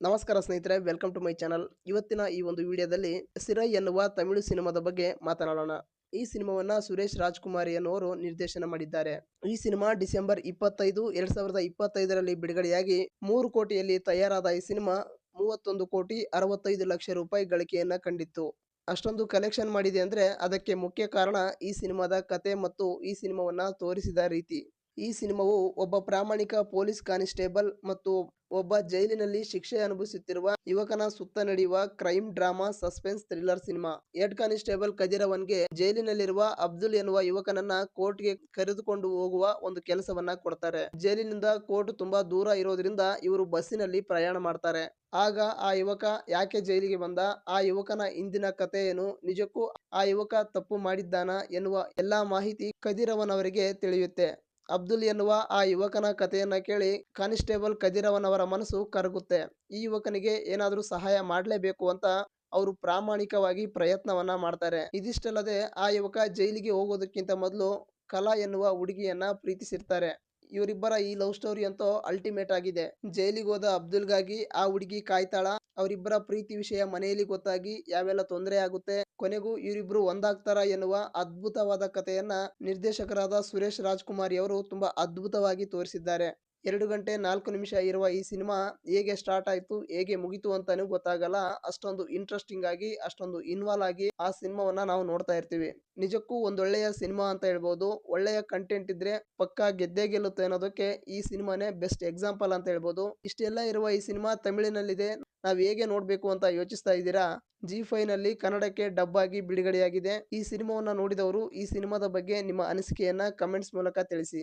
ನಮಸ್ಕಾರ ಸ್ನೇಹಿತರೆ, welcome to my channel. ಇವತ್ತಿನ ಈ ಒಂದು ವಿಡಿಯೋದಲ್ಲಿ ಸಿರೈ ಎನ್ನುವ ತಮಿಳು ಸಿನಿಮಾದ ಬಗ್ಗೆ ಮಾತನಾಡೋಣ. ಈ ಸಿನಿಮಾವನ್ನ ಸುರೇಶ್ ರಾಜ್‌ಕುಮಾರ್ ಎನ್ನುವರು ನಿರ್ದೇಶನ ಮಾಡಿದ್ದಾರೆ. ಈ ಸಿನಿಮಾ ಡಿಸೆಂಬರ್ 25, 2025ರಲ್ಲಿ ಬಿಡುಗಡೆಯಾಗಿ 3 ಕೋಟಿಯಲ್ಲಿ ತಯಾರಾದ ಈ ಸಿನಿಮಾ 31,65,00,000 ರೂಪಾಯಿ ಗಳಿಕೆಯನ್ನ ಕಂಡಿತ್ತು. ಅಷ್ಟೊಂದು ಕಲೆಕ್ಷನ್ ಮಾಡಿದೆ ಅಂದ್ರೆ ಅದಕ್ಕೆ ಮುಖ್ಯ ಕಾರಣ ಈ ಸಿನಿಮಾದ ಕತೆ ಮತ್ತು ಈ ಸಿನಿಮಾವನ್ನ ತೋರಿಸಿದ ರೀತಿ. ಈ ಸಿನಿಮಾವು ಒಬ್ಬ ಪ್ರಾಮಾಣಿಕ ಪೊಲೀಸ್ ಕಾನ್ಸ್ಟೇಬಲ್ ಮತ್ತು ಒಬ್ಬ ಜೈಲಿನಲ್ಲಿ ಶಿಕ್ಷೆ ಅನುಭವಿಸುತ್ತಿರುವ ಯುವಕನ ಸುತ್ತ ನಡೆಯುವ crime drama suspense thriller cinema. Head constable ಕದಿರವನ್ಗೆ ಜೈಲಿನಲ್ಲಿರುವ ಅಬ್ದುಲ್ ಎನ್ನುವ ಯುವಕನನ್ನ ಕೋರ್ಟ್‌ಗೆ ಕರೆದುಕೊಂಡು ಹೋಗುವ ಒಂದು ಕೆಲಸವನ್ನ ಕೊಡ್ತಾರೆ. ಜೈಲಿನಿಂದ ಕೋರ್ಟ್ ತುಂಬಾ ದೂರ ಇರೋದ್ರಿಂದ ಇವರು ಬಸ್ಸಿನಲ್ಲಿ ಪ್ರಯಾಣ ಮಾಡ್ತಾರೆ. ಆಗ ಆ ಯುವಕ ಯಾಕೆ ಜೈಲಿಗೆ ಬಂದ, ಆ ಯುವಕನ ಹಿಂದಿನ ಕಥೆ ಏನು, ನಿಜಕ್ಕೂ ಆ ಯುವಕ ತಪ್ಪು ಮಾಡಿದ್ದಾನಾ ಎನ್ನುವ ಎಲ್ಲಾ ಮಾಹಿತಿ ಕದಿರವನವರಿಗೆ ತಿಳಿಯುತ್ತೆ. ಅಬ್ದುಲ್ ಎನ್ನುವ ಆ ಯುವಕನ ಕಥೆಯನ್ನ ಕೇಳಿ ಕಾನ್ಸ್ಟೇಬಲ್ ಕದಿರವನವರ ಮನಸ್ಸು ಕರಗುತ್ತೆ. ಈ ಯುವಕನಿಗೆ ಏನಾದ್ರೂ ಸಹಾಯ ಮಾಡ್ಲೇಬೇಕು ಅಂತ ಅವರು ಪ್ರಾಮಾಣಿಕವಾಗಿ ಪ್ರಯತ್ನವನ್ನ ಮಾಡ್ತಾರೆ. ಇದಿಷ್ಟಲ್ಲದೆ ಆ ಯುವಕ ಜೈಲಿಗೆ ಹೋಗೋದಕ್ಕಿಂತ ಮೊದಲು ಕಲಾ ಎನ್ನುವ ಹುಡುಗಿಯನ್ನ ಪ್ರೀತಿಸಿರ್ತಾರೆ. ಇವರಿಬ್ಬರ ಈ ಲವ್ ಸ್ಟೋರಿ ಅಂತೂ ಅಲ್ಟಿಮೇಟ್ ಆಗಿದೆ. ಜೈಲಿಗೆ ಹೋದ ಅಬ್ದುಲ್ಗಾಗಿ ಆ ಹುಡುಗಿ ಕಾಯ್ತಾಳ. ಅವರಿಬ್ಬರ ಪ್ರೀತಿ ವಿಷಯ ಮನೆಯಲ್ಲಿ ಗೊತ್ತಾಗಿ ಯಾವೆಲ್ಲ ತೊಂದರೆ ಆಗುತ್ತೆ, ಕೊನೆಗೂ ಇವರಿಬ್ರು ಒಂದಾಗ್ತಾರ ಎನ್ನುವ ಅದ್ಭುತವಾದ ಕಥೆಯನ್ನ ನಿರ್ದೇಶಕರಾದ ಸುರೇಶ್ ರಾಜ್‌ಕುಮಾರ್ ಅವರು ತುಂಬಾ ಅದ್ಭುತವಾಗಿ ತೋರಿಸಿದ್ದಾರೆ. 2 ಗಂಟೆ 4 ನಿಮಿಷ ಇರುವ ಈ ಸಿನಿಮಾ ಹೇಗೆ ಸ್ಟಾರ್ಟ್ ಆಯ್ತು, ಹೇಗೆ ಮುಗೀತು ಅಂತಾನೂ ಗೊತ್ತಾಗಲ್ಲ. ಅಷ್ಟೊಂದು ಇಂಟ್ರೆಸ್ಟಿಂಗ್ ಆಗಿ, ಅಷ್ಟೊಂದು ಇನ್ವಾಲ್ವ್ ಆಗಿ ಆ ಸಿನಿಮಾವನ್ನ ನಾವು ನೋಡ್ತಾ ಇರ್ತೀವಿ. ನಿಜಕ್ಕೂ ಒಂದೊಳ್ಳೆಯ ಸಿನಿಮಾ ಅಂತ ಹೇಳ್ಬೋದು. ಒಳ್ಳೆಯ ಕಂಟೆಂಟ್ ಇದ್ರೆ ಪಕ್ಕಾ ಗೆದ್ದೇ ಗೆಲ್ಲುತ್ತೆ ಅನ್ನೋದಕ್ಕೆ ಈ ಸಿನಿಮಾನೇ ಬೆಸ್ಟ್ ಎಕ್ಸಾಂಪಲ್ ಅಂತ ಹೇಳ್ಬೋದು. ಇಷ್ಟೆಲ್ಲ ಇರುವ ಈ ಸಿನಿಮಾ ತಮಿಳಿನಲ್ಲಿದೆ. ನಾವ್ ಹೇಗೆ ನೋಡ್ಬೇಕು ಅಂತ ಯೋಚಿಸ್ತಾ ಇದ್ದೀರಾ? ಜಿ5ನಲ್ಲಿ ಕನ್ನಡಕ್ಕೆ ಡಬ್ ಆಗಿ ಬಿಡುಗಡೆಯಾಗಿದೆ. ಈ ಸಿನಿಮಾವನ್ನ ನೋಡಿದವರು ಈ ಸಿನಿಮಾದ ಬಗ್ಗೆ ನಿಮ್ಮ ಅನಿಸಿಕೆಯನ್ನ ಕಮೆಂಟ್ಸ್ ಮೂಲಕ ತಿಳಿಸಿ.